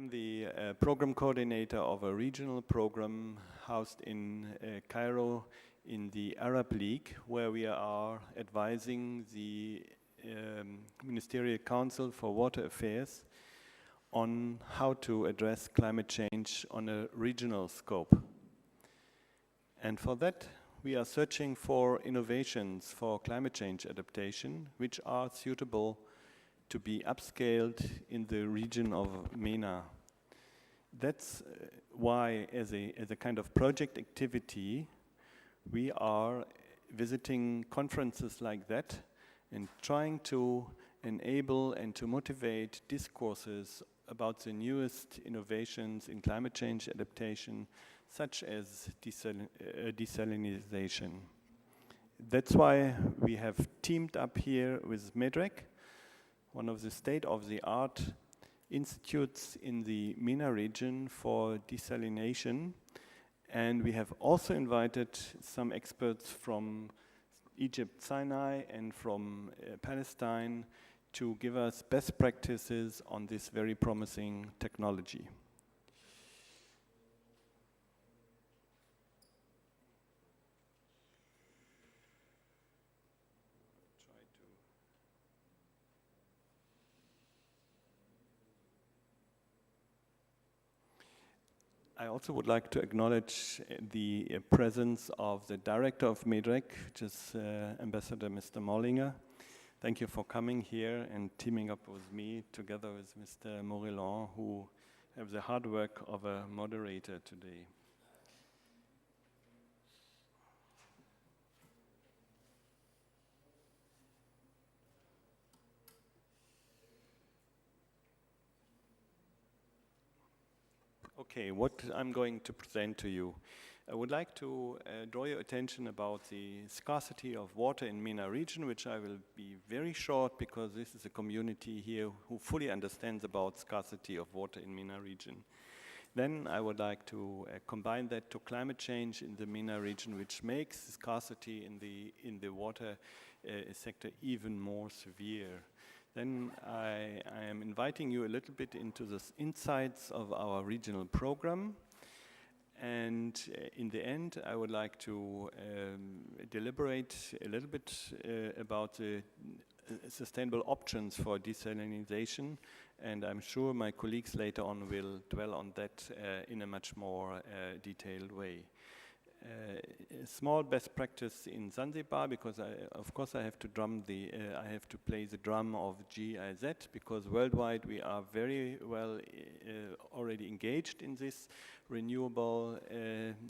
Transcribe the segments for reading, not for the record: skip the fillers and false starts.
am the program coordinator of a regional program housed in Cairo in the Arab League, where we are advising the Ministerial Council for Water Affairs on how to address climate change on a regional scope. And for that, we are searching for innovations for climate change adaptation, which are suitable to be upscaled in the region of MENA. That's why, as a kind of project activity, we are visiting conferences like that and trying to enable and to motivate discourses about the newest innovations in climate change adaptation, such as desalinization. That's why we have teamed up here with MEDREC, one of the state-of-the-art institutes in the MENA region for desalination. And we have also invited some experts from Egypt, Sinai, and from Palestine to give us best practices on this very promising technology. I also would like to acknowledge the presence of the director of MEDREC, which is Ambassador Mr. Mollinger. Thank you for coming here and teaming up with me together with Mr. Morillon, who have the hard work of a moderator today. Okay, what I'm going to present to you. I would like to draw your attention about the scarcity of water in MENA region, which I will be very short because this is a community here who fully understands about scarcity of water in MENA region. Then I would like to combine that to climate change in the MENA region, which makes scarcity in the water sector even more severe. Then I am inviting you a little bit into the insights of our regional program. And in the end, I would like to deliberate a little bit about the sustainable options for desalinization. And I'm sure my colleagues later on will dwell on that in a much more detailed way. A small best practice in Zanzibar, because of course I have to play the drum of GIZ, because worldwide we are very well already engaged in this renewable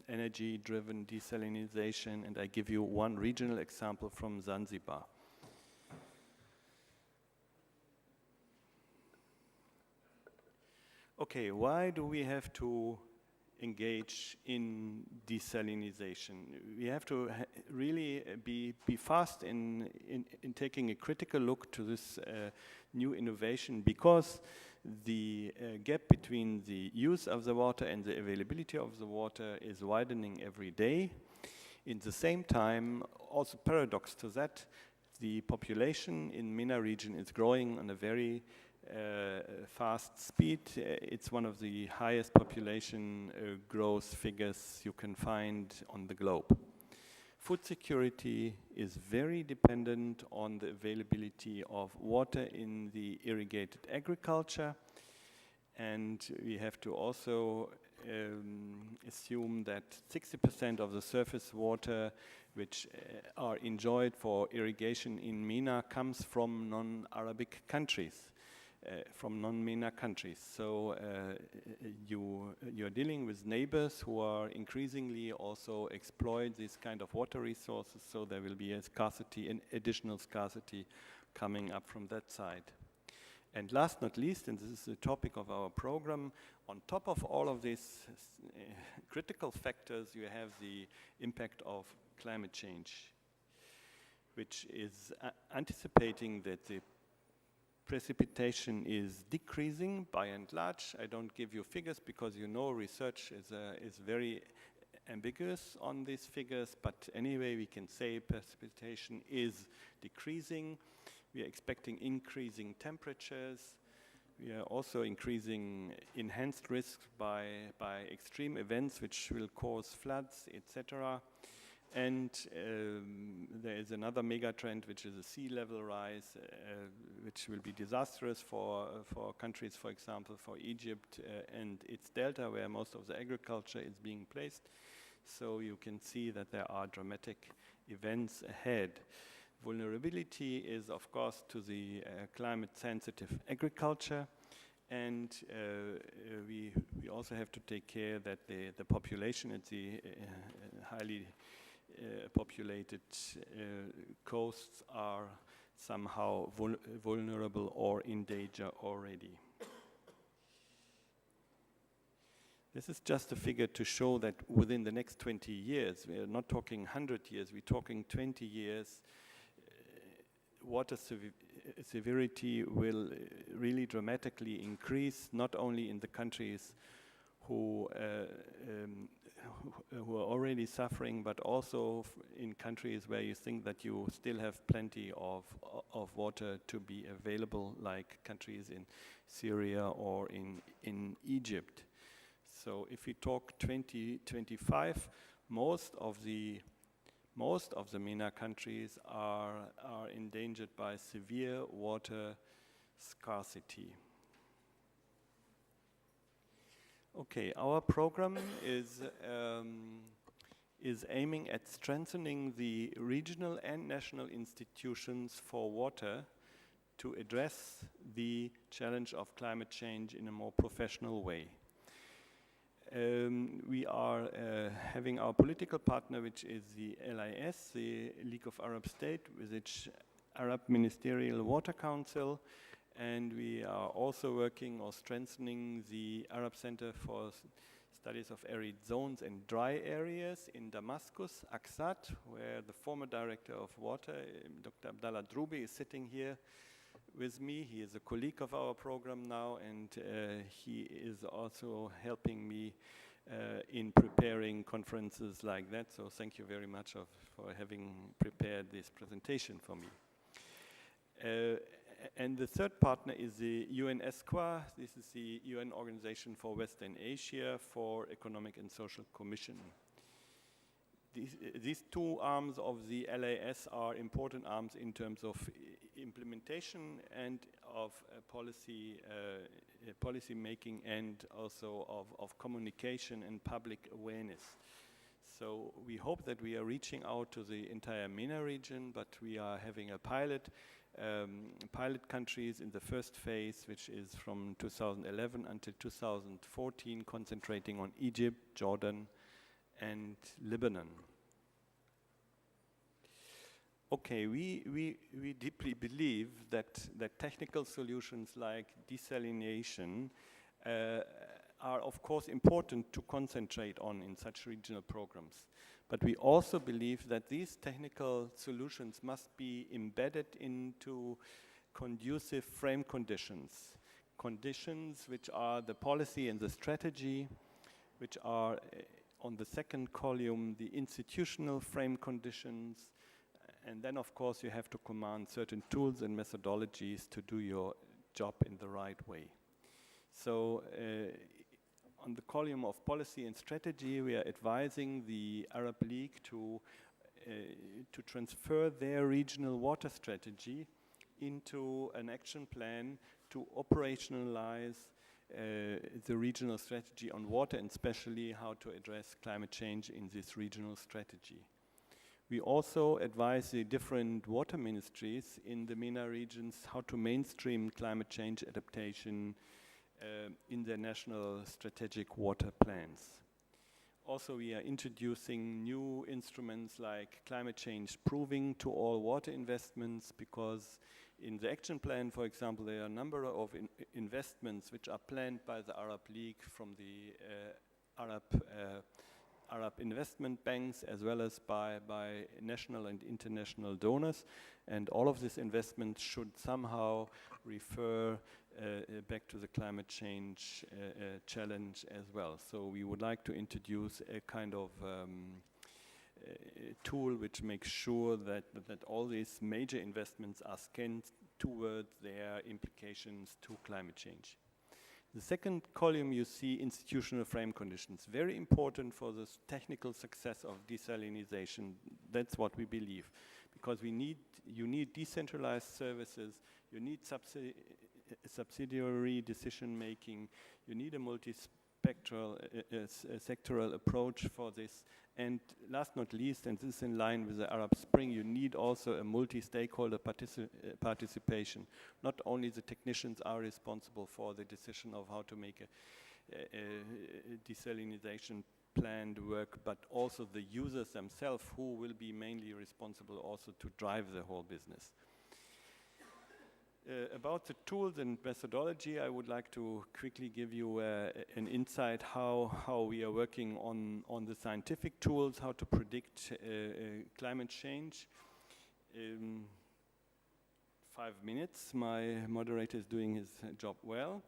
energy-driven desalinization, and I give you one regional example from Zanzibar. Okay, why do we have to engage in desalinization? We have to really be fast in taking a critical look to this new innovation, because the gap between the use of the water and the availability of the water is widening every day. In the same time, also paradox to that, the population in MENA region is growing on a very fast speed. It's one of the highest population growth figures you can find on the globe. Food security is very dependent on the availability of water in the irrigated agriculture, and we have to also assume that 60% of the surface water which are enjoyed for irrigation in MENA comes from non-Arabic countries. From non-MENA countries. So you're dealing with neighbors who are increasingly also exploit this kind of water resources, so there will be a scarcity, an additional scarcity coming up from that side. And last not least, and this is the topic of our program, on top of all of these critical factors, you have the impact of climate change, which is anticipating that the precipitation is decreasing by and large. I don't give you figures because you know research is very ambiguous on these figures, but anyway we can say precipitation is decreasing. We are expecting increasing temperatures. We are also increasing enhanced risks by extreme events which will cause floods, etc. And there is another mega trend, which is a sea level rise, which will be disastrous for countries, for example, for Egypt and its delta, where most of the agriculture is being placed. So you can see that there are dramatic events ahead. Vulnerability is, of course, to the climate-sensitive agriculture, and we also have to take care that the population at the highly populated coasts are somehow vulnerable or in danger already. This is just a figure to show that within the next 20 years, we are not talking 100 years, we're talking 20 years, water severity will really dramatically increase, not only in the countries who are already suffering, but also in countries where you think that you still have plenty of water to be available, like countries in Syria or in Egypt. So if we talk 2025, most of the MENA countries are endangered by severe water scarcity. Okay, our program is aiming at strengthening the regional and national institutions for water to address the challenge of climate change in a more professional way. We are having our political partner, which is the LIS, the League of Arab States, with its Arab Ministerial Water Council, and we are also working or strengthening the Arab Center for Studies of Arid Zones and Dry Areas in Damascus, Aksat, where the former director of water, Dr. Abdallah Droubi, is sitting here with me. He is a colleague of our program now, and he is also helping me in preparing conferences like that. So thank you very much for having prepared this presentation for me. And the third partner is the UN ACWUA. This is the UN Organization for Western Asia for Economic and Social Commission. These two arms of the LAS are important arms in terms of implementation and of policy making, and also of communication and public awareness. So we hope that we are reaching out to the entire MENA region, but we are having a pilot countries in the first phase, which is from 2011 until 2014, concentrating on Egypt, Jordan, and Lebanon. Okay, we deeply believe that technical solutions like desalination are of course important to concentrate on in such regional programs. But we also believe that these technical solutions must be embedded into conducive frame conditions which are the policy and the strategy, which are on the second column, the institutional frame conditions, and then of course you have to command certain tools and methodologies to do your job in the right way. So on the column of policy and strategy, we are advising the Arab League to transfer their regional water strategy into an action plan to operationalize the regional strategy on water, and especially how to address climate change in this regional strategy. We also advise the different water ministries in the MENA regions how to mainstream climate change adaptation in their national strategic water plans. Also, we are introducing new instruments like climate change proving to all water investments, because in the action plan, for example, there are a number of investments which are planned by the Arab League from the Arab investment banks, as well as by national and international donors. And all of these investments should somehow refer back to the climate change challenge as well. So we would like to introduce a kind of tool which makes sure that all these major investments are scanned towards their implications to climate change. The second column you see institutional frame conditions, very important for the technical success of desalinization. That's what we believe, because you need decentralized services, you need subsidiary decision making, you need a multispectral, sectoral approach for this, and last not least, and this is in line with the Arab Spring, you need also a multi-stakeholder participation. Not only the technicians are responsible for the decision of how to make a desalinization plan work, but also the users themselves, who will be mainly responsible also to drive the whole business. About the tools and methodology, I would like to quickly give you an insight how we are working on the scientific tools, how to predict climate change. 5 minutes, my moderator is doing his job well.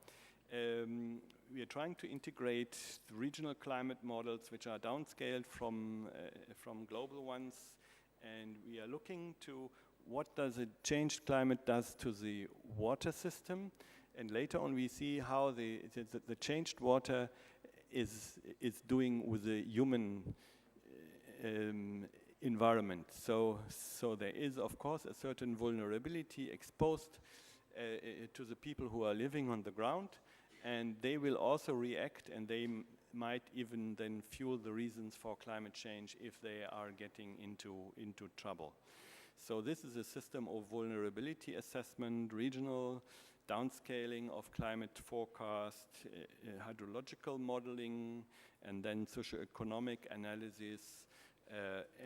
We are trying to integrate the regional climate models, which are downscaled from global ones, and we are looking to what does a changed climate does to the water system, and later on we see how the changed water is doing with the human environment. So there is, of course, a certain vulnerability exposed to the people who are living on the ground, and they will also react, and they might even then fuel the reasons for climate change if they are getting into trouble. So this is a system of vulnerability assessment, regional downscaling of climate forecast, hydrological modeling, and then socioeconomic analysis.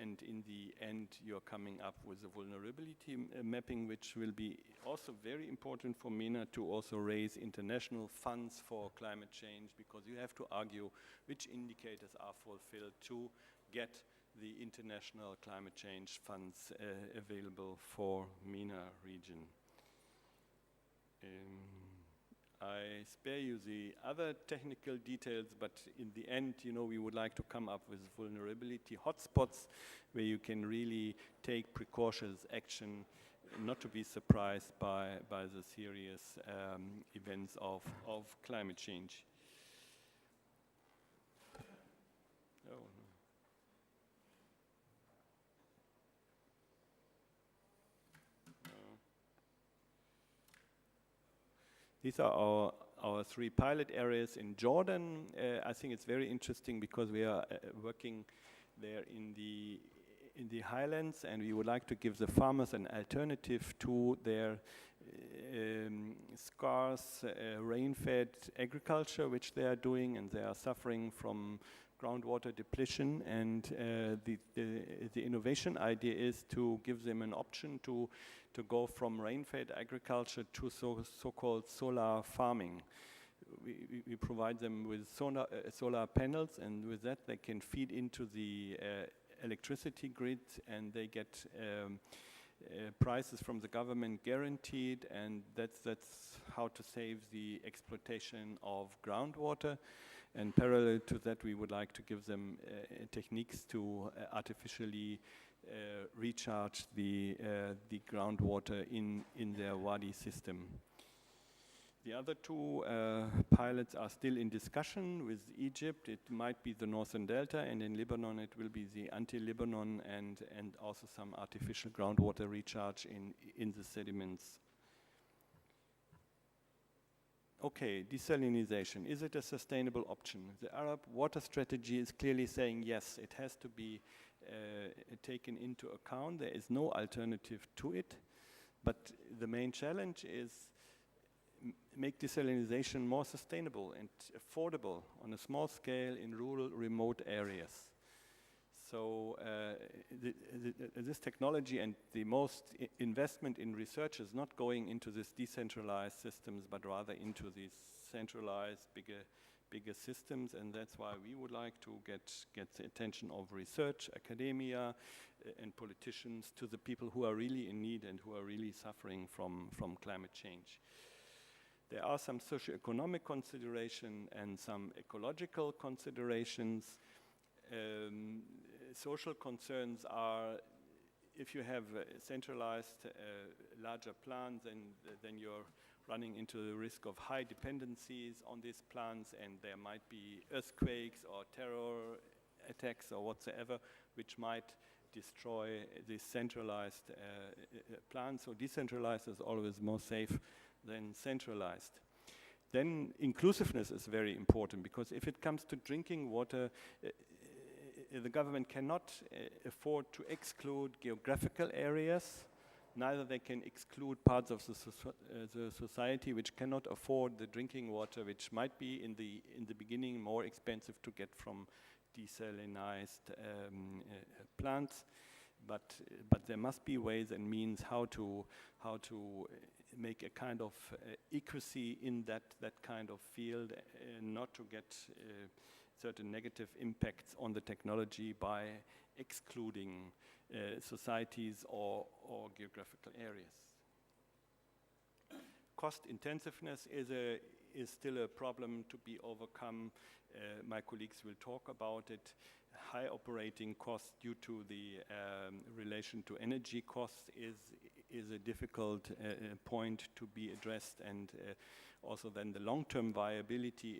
And in the end, you're coming up with a vulnerability mapping, which will be also very important for MENA to also raise international funds for climate change, because you have to argue which indicators are fulfilled to get the international climate change funds available for MENA region. I spare you the other technical details, but in the end, you know, we would like to come up with vulnerability hotspots where you can really take precautions action, not to be surprised by the serious events of climate change. Oh. These are our 3 pilot areas in Jordan. I think it's very interesting because we are working there in the highlands, and we would like to give the farmers an alternative to their scarce rain-fed agriculture, which they are doing, and they are suffering from groundwater depletion. And the innovation idea is to give them an option to go from rain-fed agriculture to so-called solar farming. We provide them with solar panels, and with that they can feed into the electricity grid, and they get prices from the government guaranteed, and that's how to save the exploitation of groundwater. And parallel to that, we would like to give them techniques to artificially recharge the groundwater in their wadi system. The other 2 pilots are still in discussion with Egypt. It might be the Northern Delta, and in Lebanon it will be the anti-Lebanon and also some artificial groundwater recharge in the sediments. Okay, desalinization, is it a sustainable option? The Arab water strategy is clearly saying yes, it has to be taken into account. There is no alternative to it, but the main challenge is make desalinization more sustainable and affordable on a small scale in rural, remote areas. So this technology and the most investment in research is not going into these decentralized systems, but rather into these centralized, bigger systems, and that's why we would like to get the attention of research, academia, and politicians to the people who are really in need and who are really suffering from climate change. There are some socioeconomic considerations and some ecological considerations. social concerns are, if you have centralized larger plants, then you're running into the risk of high dependencies on these plants, and there might be earthquakes or terror attacks or whatsoever, which might destroy these centralized plants. So decentralized is always more safe than centralized. Then inclusiveness is very important, because if it comes to drinking water, the government cannot afford to exclude geographical areas. Neither they can exclude parts of the society which cannot afford the drinking water, which might be in the beginning more expensive to get from desalinized plants. But there must be ways and means how to make a kind of equity in that kind of field, not to get certain negative impacts on the technology by excluding societies or geographical areas. Cost intensiveness is still a problem to be overcome. My colleagues will talk about it. High operating costs due to the relation to energy costs is a difficult point to be addressed, and also then the long-term viability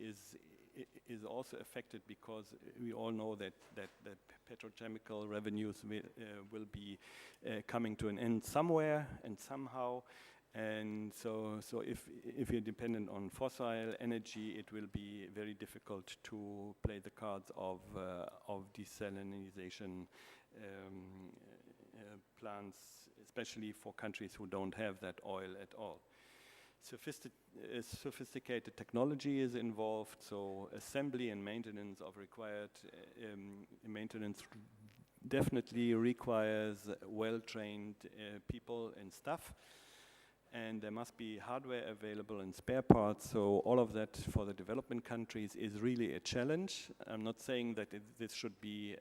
is also affected, because we all know that petrochemical revenues will be coming to an end somewhere and somehow. And so if you're dependent on fossil energy, it will be very difficult to play the cards of desalinization plants, especially for countries who don't have that oil at all. Sophisticated technology is involved, so assembly and maintenance of required maintenance definitely requires well-trained people and staff. And there must be hardware available and spare parts, so all of that for the development countries is really a challenge. I'm not saying that this should be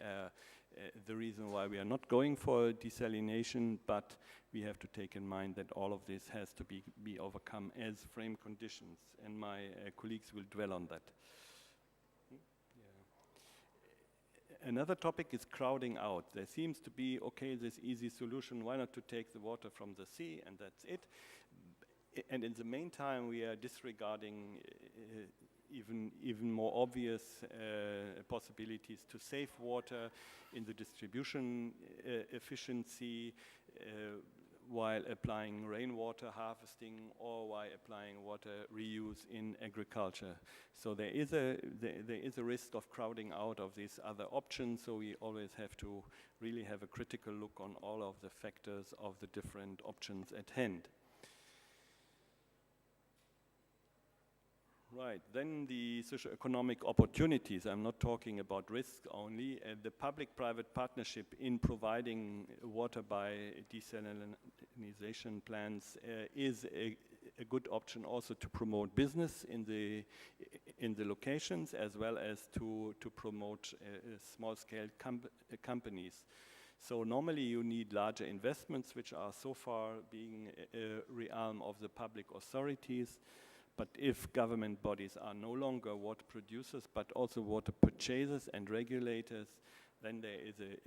the reason why we are not going for desalination, but we have to take in mind that all of this has to be overcome as frame conditions, and my colleagues will dwell on that. Another topic is crowding out. There seems to be, okay, this easy solution, why not to take the water from the sea and that's it? And in the meantime, we are disregarding even more obvious possibilities to save water in the distribution efficiency, while applying rainwater harvesting or while applying water reuse in agriculture. So there is a risk of crowding out of these other options, so we always have to really have a critical look on all of the factors of the different options at hand. Right, then the socio-economic opportunities. I'm not talking about risk only. The public-private partnership in providing water by desalination plants is a good option also to promote business in the locations, as well as to promote small-scale companies. So normally you need larger investments, which are so far being a realm of the public authorities. But if government bodies are no longer water producers, but also water purchasers and regulators, then there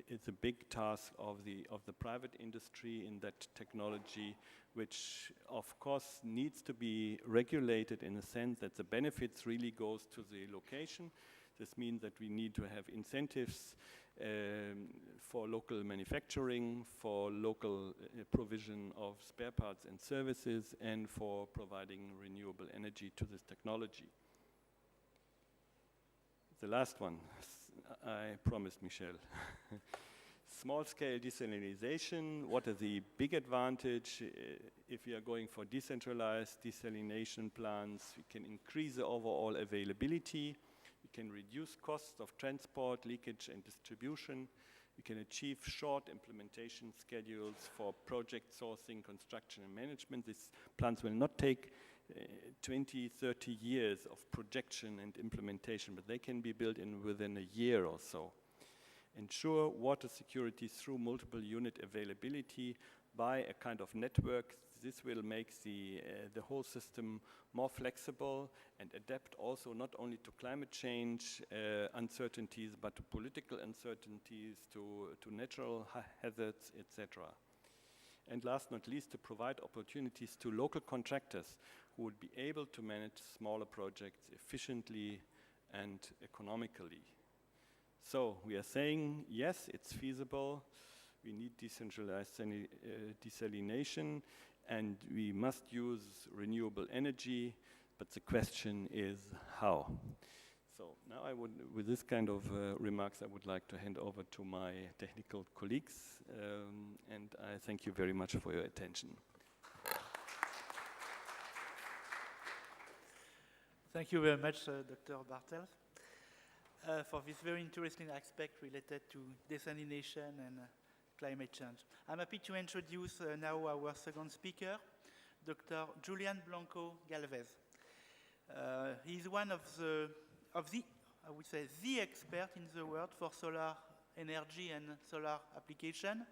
is a big task of the private industry in that technology, which of course needs to be regulated in a sense that the benefits really goes to the location. This means that we need to have incentives for local manufacturing, for local provision of spare parts and services, and for providing renewable energy to this technology. The last one, I promised Michel. Small-scale desalination, what is the big advantage? If we are going for decentralized desalination plants, we can increase the overall availability. We can reduce costs of transport, leakage, and distribution. We can achieve short implementation schedules for project sourcing, construction, and management. These plants will not take 20, 30 years of projection and implementation, but they can be built within a year or so. Ensure water security through multiple unit availability by a kind of network this will make the whole system more flexible and adapt also not only to climate change uncertainties, but to political uncertainties, to natural hazards, etc. And last not least, to provide opportunities to local contractors who would be able to manage smaller projects efficiently and economically. So we are saying, yes, it's feasible. We need decentralized desalination, and we must use renewable energy, but the question is how. So now with this kind of remarks, I would like to hand over to my technical colleagues, and I thank you very much for your attention. Thank you very much, Dr. Bartels, for this very interesting aspect related to desalination and climate change. I'm happy to introduce now our second speaker, Dr. Julian Blanco Galvez. He's one of the, I would say, the expert in the world for solar energy and solar application.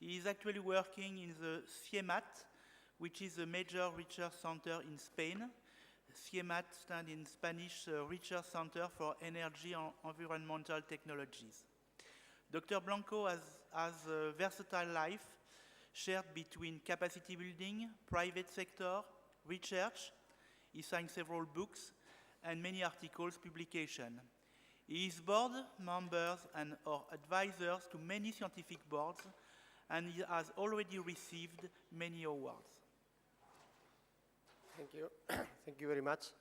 He is actually working in the CIEMAT, which is a major research center in Spain. CIEMAT stands in Spanish Research Center for Energy and Environmental Technologies. Dr. Blanco has a versatile life shared between capacity building, private sector, research. He signed several books and many articles publication. He is board members and or advisors to many scientific boards, and he has already received many awards. Thank you. Thank you very much.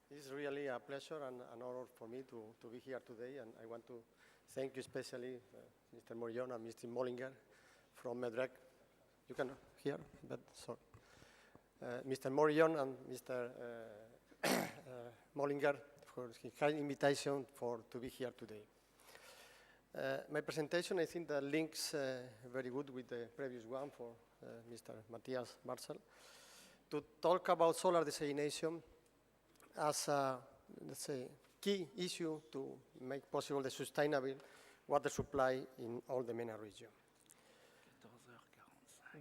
It's really a pleasure and an honor for me to be here today, and I want to thank you especially Mr. Morillon and Mr. Mollinger from MEDREC. You can hear, but sorry. Mr. Morillon and Mr. Mollinger for his kind invitation to be here today. My presentation, I think that links very good with the previous one for Mr. Matthias Marcel, to talk about solar desalination as a, let's say, key issue to make possible the sustainable water supply in all the MENA region.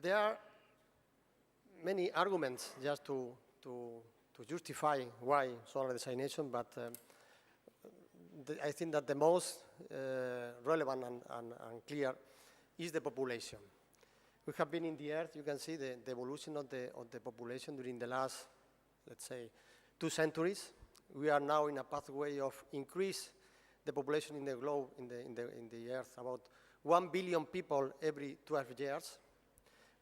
There are many arguments just to justify why solar desalination, but I think that the most relevant and clear is the population. We have been in the Earth. You can see the evolution of the population during the last, let's say, 2 centuries. We are now in a pathway of increase the population in the globe, in the Earth, about 1 billion people every 12 years.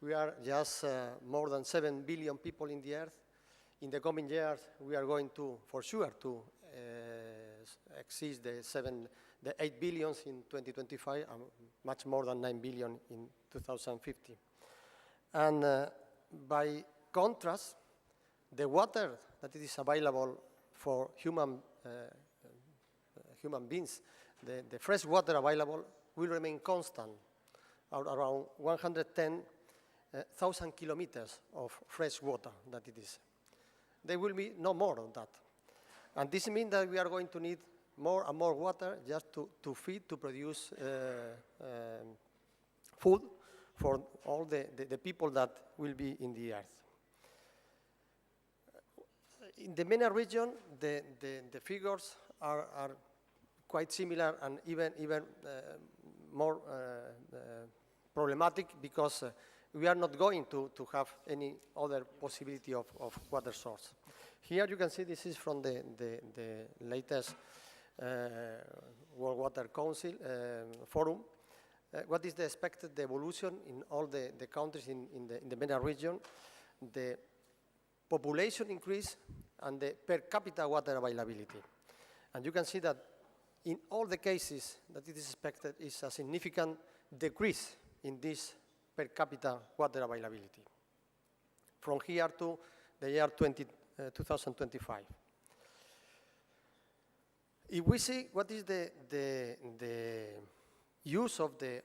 We are just more than 7 billion people in the Earth. In the coming years, we are going to, for sure, to exceed the 8 billions in 2025, and much more than 9 billion in 2050. And by contrast, the water that is available for human beings, the fresh water available will remain constant, around 110,000 kilometers of fresh water that it is. There will be no more of that. And this means that we are going to need more and more water just to feed, to produce food for all the people that will be in the Earth. In the MENA region, the figures are quite similar and even more problematic, because we are not going to have any other possibility of water source. Here you can see this is from the latest World Water Council forum. What is the expected evolution in all the countries in the MENA region? The population increase and the per capita water availability. And you can see that in all the cases that it is expected is a significant decrease in this per capita water availability from here to the year 2025. If we see what is the use of the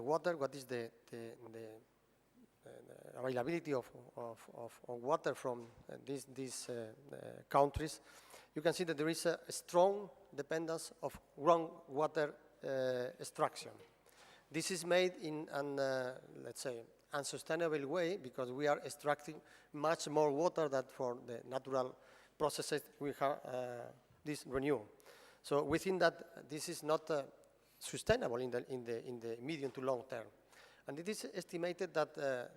water, what is the availability of water from these countries, you can see that there is a strong dependence of groundwater extraction. This is made in an, let's say, unsustainable way because we are extracting much more water than for the natural processes we have this renew. So we think that this is not sustainable in the medium to long term. And it is estimated that the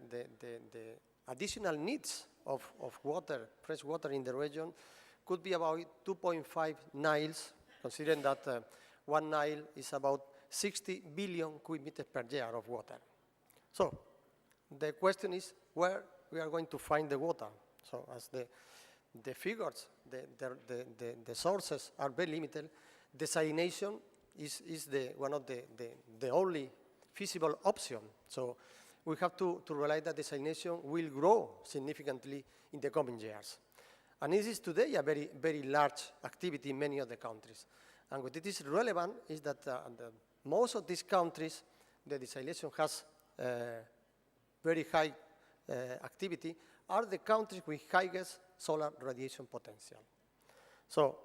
additional needs of water, fresh water in the region could be about 2.5 Niles, considering that 1 Nile is about 60 billion cubic meters per year of water. So the question is where we are going to find the water. So as the figures, the sources are very limited, desalination is one of the only feasible option. So we have to realize that desalination will grow significantly in the coming years. And it is today a very, very large activity in many of the countries. And what it is relevant is that most of these countries, the desalination has very high activity, are the countries with highest solar radiation potential. So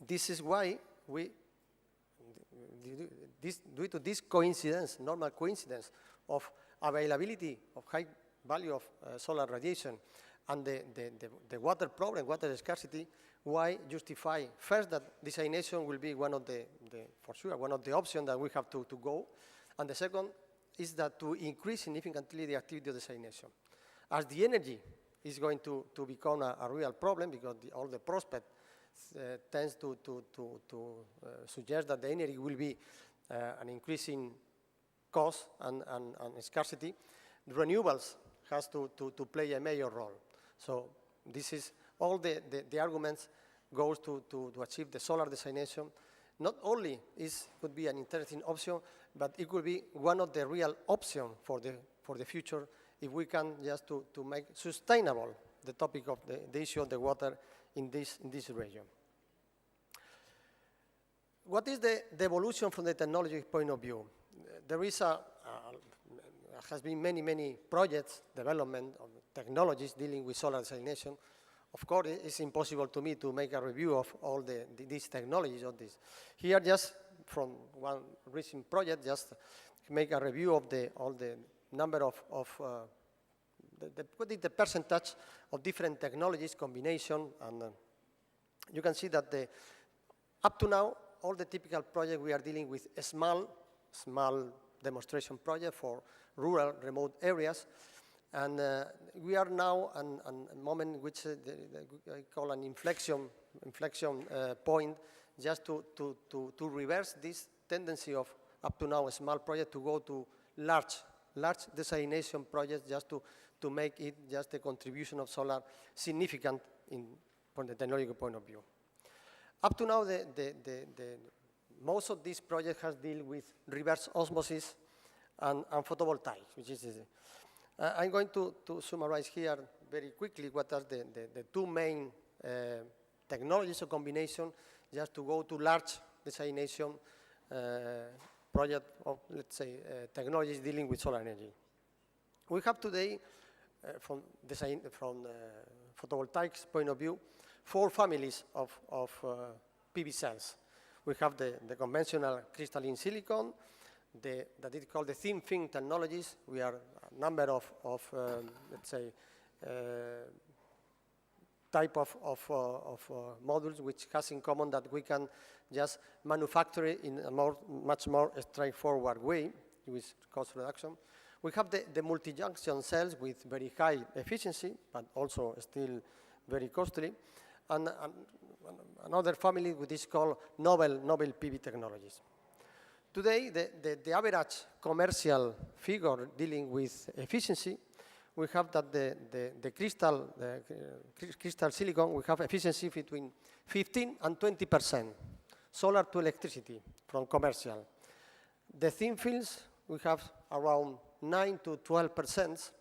this is why due to this coincidence, normal coincidence of availability of high value of solar radiation and the water problem, water scarcity, why justify first that desalination will be one of for sure, one of the options that we have to go, and the second is that to increase significantly the activity of desalination. As the energy is going to become a real problem because all the prospect tends to suggest that the energy will be an increasing cost and scarcity, renewables has to play a major role. So this is all the arguments goes to achieve the solar desalination. Not only could be an interesting option, but it could be one of the real options for the future if we can just to make sustainable the topic of the issue of the water in this region. What is the evolution from the technology point of view? There is has been many projects, development of technologies dealing with solar desalination. Of course, it's impossible to me to make a review of all these technologies of this. Here, just from one recent project, just make a review of all the number of what is the percentage of different technologies, combination, and you can see that up to now, all the typical projects we are dealing with a small demonstration project for rural, remote areas. And we are now at a moment which I call an inflection point, just to reverse this tendency of up to now a small project to go to large desalination projects, just to make it just a contribution of solar significant from the technological point of view. Up to now, most of these projects has dealt with reverse osmosis and photovoltaics, which is easy. I'm going to summarize here very quickly what are the two main technologies of combination just to go to large desalination project of, let's say, technologies dealing with solar energy. We have today, from photovoltaics point of view, 4 families of PV cells. We have the conventional crystalline silicon, that is called the thin film technologies. We are a number of let's say, type of modules which has in common that we can just manufacture it in a much more straightforward way with cost reduction. We have the multi-junction cells with very high efficiency, but also still very costly. And another family which is called novel PV technologies. Today, the average commercial figure dealing with efficiency, we have that the crystal silicon, we have efficiency between 15 and 20%, solar to electricity from commercial. The thin films, we have around 9 to 12%,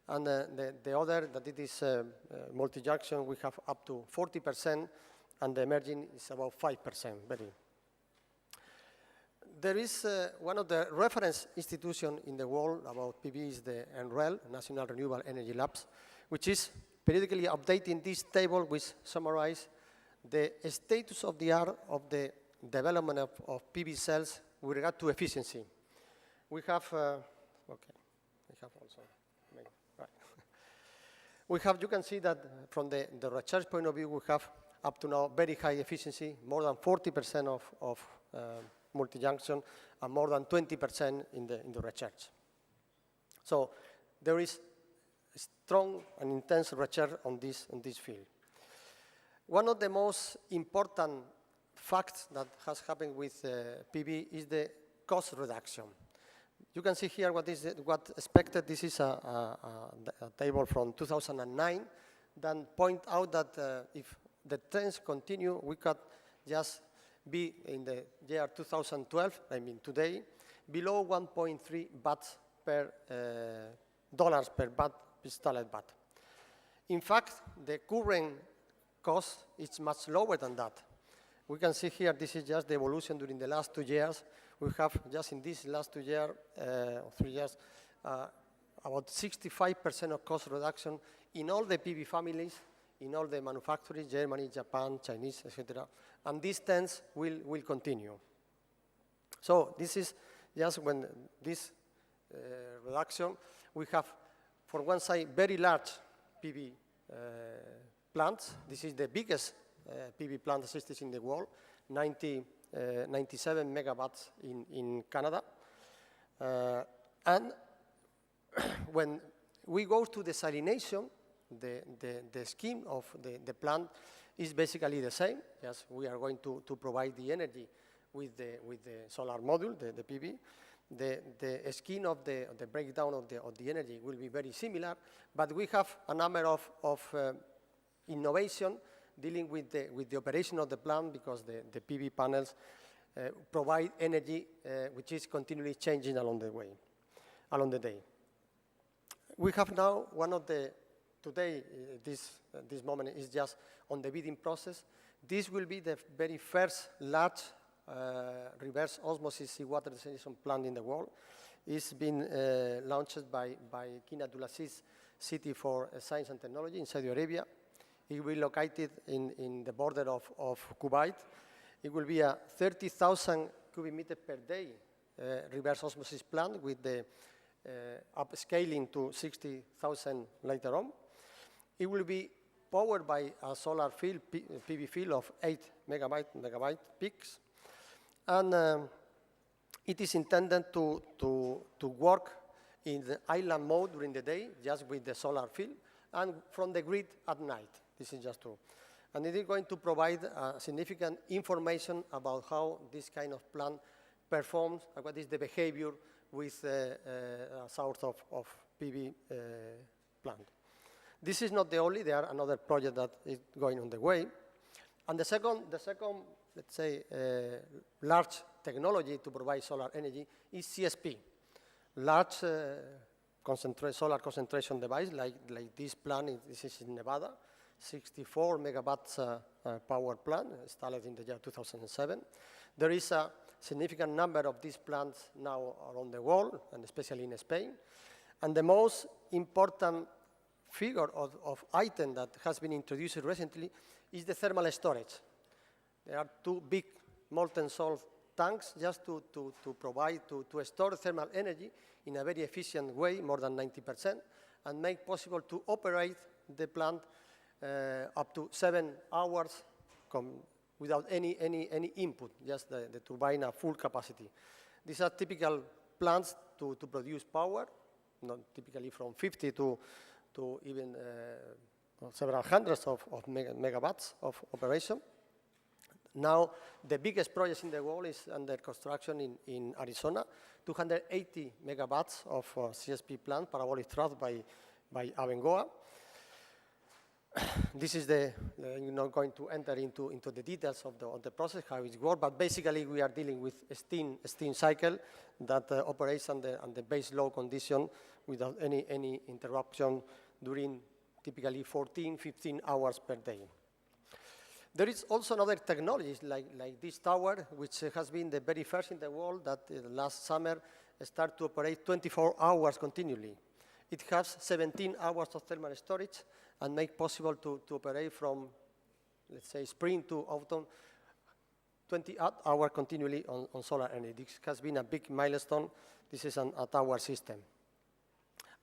and the other, that it is multi-junction, we have up to 40%, and the emerging is about 5%, very. There is one of the reference institutions in the world about PV is the NREL, National Renewable Energy Labs, which is periodically updating this table which summarizes the status of the art of the development of PV cells with regard to efficiency. We have, okay, have also, right. We have, you can see that from the research point of view, we have up to now very high efficiency, more than 40% of multi-junction, and more than 20% in the research. So there is strong and intense research on this field. One of the most important facts that has happened with PV is the cost reduction. You can see here what expected. This is a table from 2009 that point out that if the trends continue, we could just be in the year 2012, I mean today, below 1.3 bahts per dollars per baht, installed baht. In fact, the current cost is much lower than that. We can see here, this is just the evolution during the last 2 years. We have just in these last 2 years, or 3 years, about 65% of cost reduction in all the PV families, in all the manufacturers, Germany, Japan, Chinese, etc. And these trends will continue. So this is just when this reduction, we have, for one side, very large PV plants. This is the biggest PV plant existing in the world, 97 megawatts in Canada. And when we go to desalination, the scheme of the plant is basically the same. Yes, we are going to provide the energy with the solar module, the PV. The scheme of the breakdown of the energy will be very similar, but we have a number of innovation dealing with the operation of the plant, because the PV panels provide energy which is continually changing along the day. We have now one of the, today, this moment is just on the bidding process. This will be the very first large reverse osmosis seawater desalination plant in the world. It's been launched by King Abdulaziz City for Science and Technology in Saudi Arabia. It will be located in the border of Kuwait. It will be a 30,000 cubic meters per day reverse osmosis plant with the upscaling to 60,000 later on. It will be powered by a solar field, PV field of 8 megawatt peaks. And it is intended to work in the island mode during the day, just with the solar field, and from the grid at night. This is just true. And it is going to provide significant information about how this kind of plant performs, and what is the behavior with a source of PV plant. This is not the only, there are another project that is going on the way. And the second, let's say, large technology to provide solar energy is CSP. Large solar concentration device, like this plant, this is in Nevada, 64 megawatts power plant, installed in the year 2007. There is a significant number of these plants now around the world, and especially in Spain. And the most important figure of item that has been introduced recently is the thermal storage. There are 2 big molten salt tanks just to provide, to store thermal energy in a very efficient way, more than 90%, and make possible to operate the plant up to 7 hours without any input, just the turbine at full capacity. These are typical plants to produce power, not typically from 50 to even several hundreds of megawatts of operation. Now, the biggest project in the world is under construction in Arizona, 280 megawatts of CSP plant, parabolic thrust by Abengoa. This is you're not going to enter into the details of the process, how it works, but basically we are dealing with a steam cycle that operates under base load condition without any interruption during typically 14, 15 hours per day. There is also another technology like this tower, which has been the very first in the world that last summer started to operate 24 hours continually. It has 17 hours of thermal storage and make possible to operate from, let's say, spring to autumn, 20 hours continually on solar energy. This has been a big milestone. This is a tower system.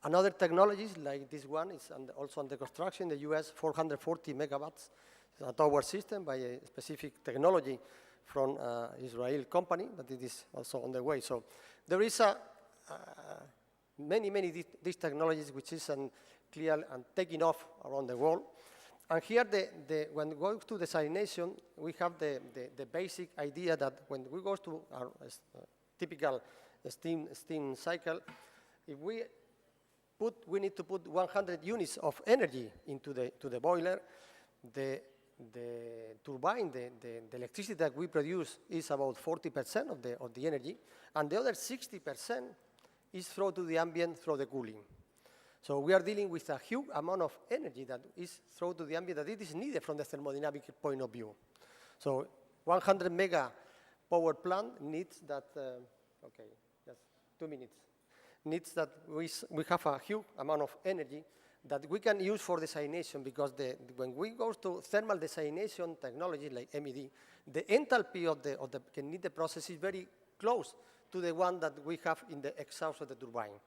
Another technologies like this one is also under construction in the US, 440 megawatts. It's a tower system by a specific technology from Israeli company, but it is also on the way. So there is many these technologies which is clear and taking off around the world. And here, when we go to desalination, we have the basic idea that when we go to our typical steam cycle, if we need to put 100 units of energy into the boiler. The turbine, the electricity that we produce is about 40% of the energy, and the other 60% is thrown to the ambient through the cooling. So we are dealing with a huge amount of energy that is thrown to the ambient that it is needed from the thermodynamic point of view. So 100 mega power plant needs that, okay, just 2 minutes, needs that we have a huge amount of energy that we can use for desalination, because when we go to thermal desalination technology like MED, the enthalpy of the can need the process is very close to the one that we have in the exhaust of the turbine.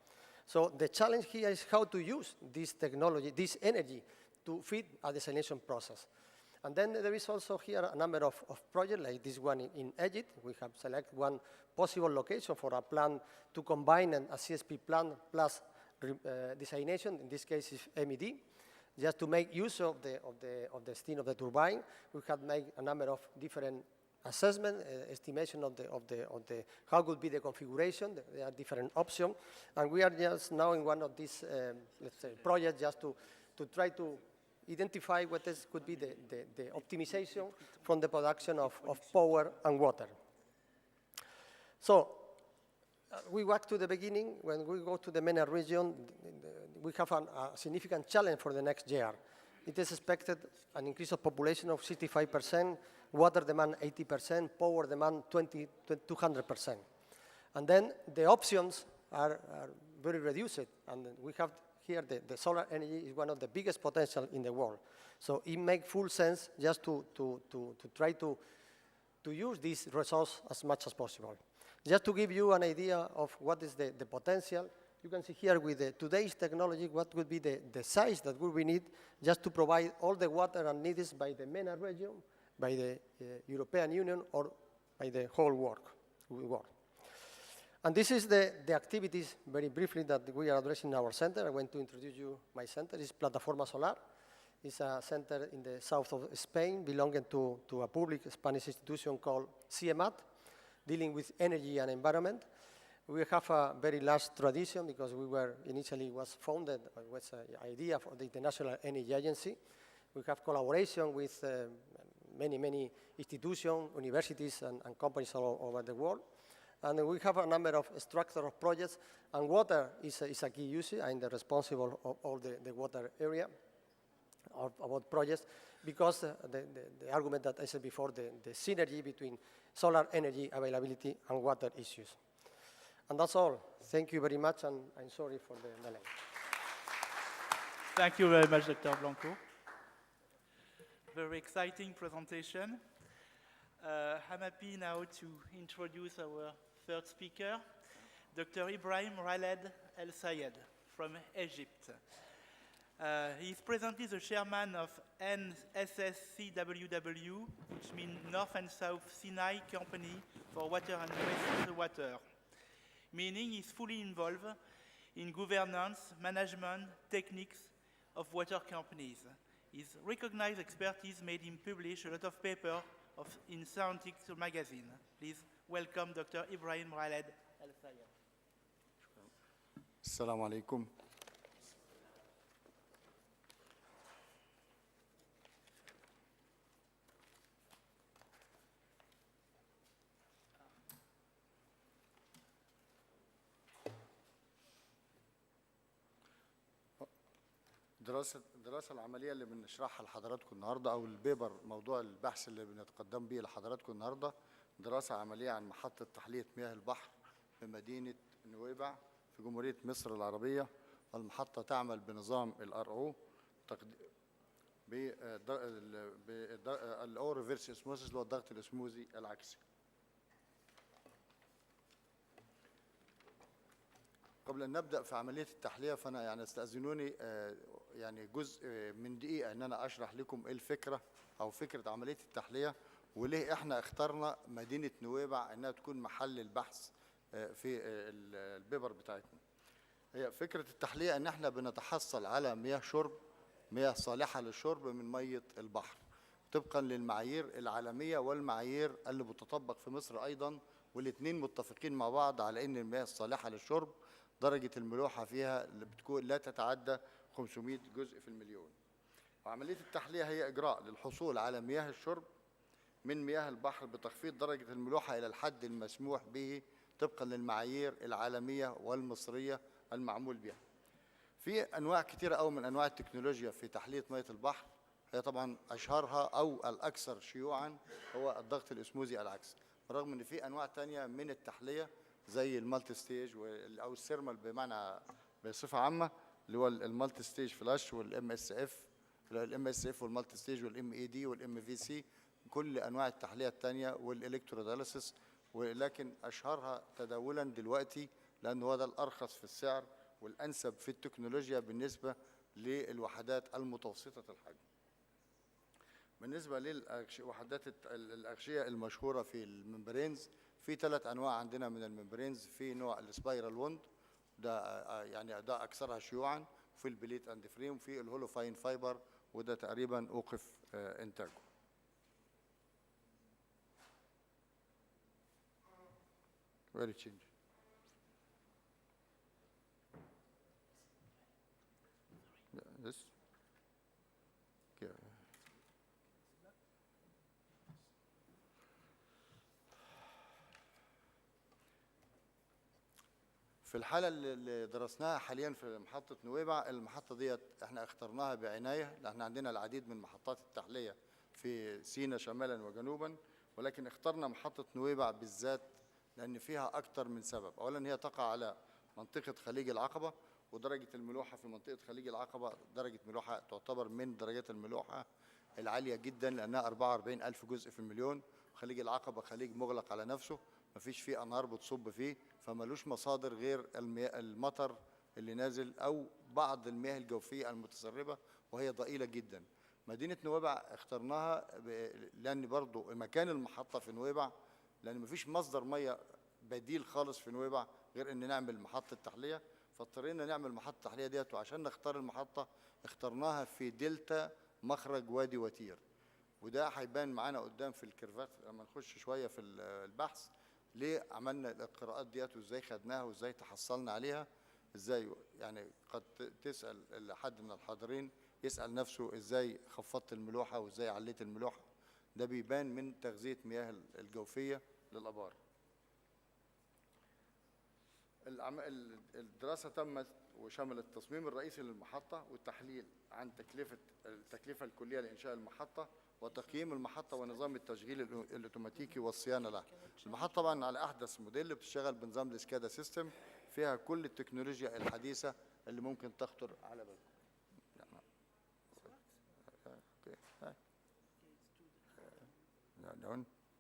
So the challenge here is how to use this technology, this energy, to feed a desalination process. And then there is also here a number of projects like this one in Egypt. We have selected one possible location for a plant to combine a CSP plant plus desalination. In this case is MED, just to make use of the steam of the turbine. We have made a number of different assessment, estimation of how would be the configuration. There are different options, and we are just now in one of these let's say projects just to try to identify what could be the optimization from the production of power and water. So we walk to the beginning. When we go to the MENA region, we have a significant challenge for the next year. It is expected an increase of population of 65%, water demand 80%, power demand 200%. And then the options are very reduced, and we have here the solar energy is one of the biggest potential in the world. So it makes full sense just to try to use this resource as much as possible. Just to give you an idea of what is the potential, you can see here with today's technology what would be the size that we need just to provide all the water and needs by the MENA region, by the European Union, or by the whole world. And this is the activities, very briefly, that we are addressing in our center. I want to introduce you my center. It's Plataforma Solar. It's a center in the south of Spain belonging to a public Spanish institution called CIEMAT, dealing with energy and environment. We have a very large tradition because we were initially was founded with an idea for the International Energy Agency. We have collaboration with many institutions, universities, and companies all over the world. And we have a number of structural projects, and water is a key issue. I'm the responsible of all the water area about projects, because the argument that I said before, the synergy between solar energy availability and water issues. And that's all. Thank you very much, and I'm sorry for the delay. Thank you very much, Dr. Blanco. Very exciting presentation. I'm happy now to introduce our third speaker, Dr. Ibrahim Raled El Sayed from Egypt. He is presently the chairman of NSSCWW, which means North and South Sinai Company for Water and Wastewater, meaning he's fully involved in governance, management, techniques of water companies. His recognized expertise made him publish a lot of papers in scientific magazine. Please welcome Dr. Ibrahim Raled El Sayed. Assalamu alaikum. الدراسة العملية اللي بنشرحها لحضراتكم النهاردة، أو البيبر، موضوع البحث اللي بنتقدم به لحضراتكم النهاردة، دراسة عملية عن محطة تحلية مياه البحر بمدينة نويبع في جمهورية مصر العربية. المحطة تعمل بنظام الRO بالأو ريفيرس اسموزيس، اللي هو الضغط الاسموزي العكسي. قبل أن نبدأ في عملية التحلية فأنا يعني استأذنوني يعني جزء من دقيقة أن أنا أشرح لكم إيه الفكرة أو فكرة عملية التحلية وليه إحنا اخترنا مدينة نويبع أنها تكون محل البحث في البيبر بتاعتنا. هي فكرة التحلية أن إحنا بنتحصل على مياه شرب، مياه صالحة للشرب من مية البحر طبقا للمعايير العالمية والمعايير اللي بتطبق في مصر أيضا، والاثنين متفقين مع بعض على أن المياه الصالحة للشرب درجة الملوحة فيها بتكون لا تتعدى 500 جزء في المليون. وعملية التحلية هي إجراء للحصول على مياه الشرب من مياه البحر بتخفيض درجة الملوحة إلى الحد المسموح به طبقا للمعايير العالمية والمصرية المعمول بها. في أنواع كثيرة أوي من أنواع التكنولوجيا في تحلية مياه البحر، هي طبعا أشهرها أو الأكثر شيوعا هو الضغط الأسموزي العكسي، رغم أن في أنواع تانية من التحلية زي المالتي ستيج أو السيرمال بمعنى بصفة عامة اللي هو المالتي ستيج فلاش والام اس اف والمالتي ستيج والام اي دي والام في سي، كل أنواع التحلية التانية والإلكترودياليسيس، ولكن أشهرها تداولا دلوقتي لأن هو ده الأرخص في السعر والأنسب في التكنولوجيا بالنسبة للوحدات المتوسطة الحجم. بالنسبة للوحدات الأغشية المشهورة في الممبرينز، في 3 أنواع عندنا من الممبرينز. في نوع السبايرال ووند ده يعني ده أكثرها شيوعا، وفي البليت أند فريم، وفي الهولوفاين فايبر وده تقريبا أوقف إنتاجه. Very change. This. Yeah. في الحالة اللي درسناها حاليا في محطة نويبع، المحطة ديت احنا اخترناها بعناية لأن عندنا العديد من محطات التحلية في سيناء شمالا وجنوبا، ولكن اخترنا محطة نويبع بالذات لأن فيها أكثر من سبب. أولا هي تقع على منطقة خليج العقبة، ودرجة الملوحة في منطقة خليج العقبة درجة ملوحة تعتبر من درجات الملوحة العالية جدا لأنها 44,000 جزء في المليون. خليج العقبة خليج مغلق على نفسه، مفيش فيه أنهار بتصب فيه، فمالوش مصادر غير المطر اللي نازل أو بعض المياه الجوفية المتسربة وهي ضئيلة جدا. مدينة نويبع اخترناها لأن برضو مكان المحطة في نويبع، لأن مفيش مصدر مياه بديل خالص في نويبع غير إن نعمل محطة تحلية، فاضطرينا نعمل محطة تحلية ديت. وعشان نختار المحطة اخترناها في دلتا مخرج وادي وتير، وده هيبان معانا قدام في الكيرفات لما نخش شوية في البحث ليه عملنا القراءات ديت وازاي خدناها وازاي تحصلنا عليها. ازاي يعني قد تسأل حد من الحاضرين يسأل نفسه ازاي خفضت الملوحة وازاي عليت الملوحة، ده بيبان من تغذية مياه الجوفية للآبار. الدراسة تمت وشملت التصميم الرئيسي للمحطة والتحليل عن التكلفة الكلية لإنشاء المحطة وتقييم المحطة ونظام التشغيل الأوتوماتيكي والصيانة لها. المحطة طبعا على أحدث موديل بتشتغل بنظام السكادا سيستم، فيها كل التكنولوجيا الحديثة اللي ممكن تخطر على بالكم.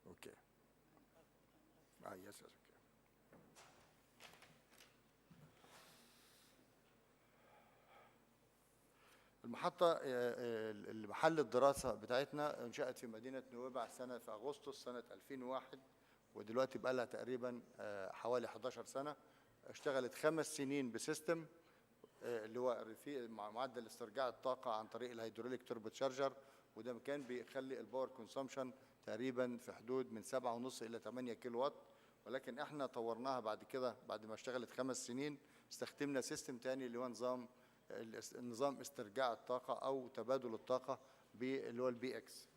اوكي. يس. المحطة محل الدراسة بتاعتنا انشأت في مدينة نويبع في أغسطس سنة 2001، ودلوقتي بقى لها تقريبا حوالي 11 سنة. اشتغلت 5 سنين بسيستم اللي هو معدل استرجاع الطاقة عن طريق الهيدروليك توربو تشارجر، وده كان بيخلي الباور كونسامشن تقريبا في حدود من 7.5 إلى 8 كيلو وات. ولكن احنا طورناها بعد كده، بعد ما اشتغلت 5 سنين استخدمنا سيستم تاني اللي هو نظام استرجاع الطاقة أو تبادل الطاقة اللي هو البي اكس.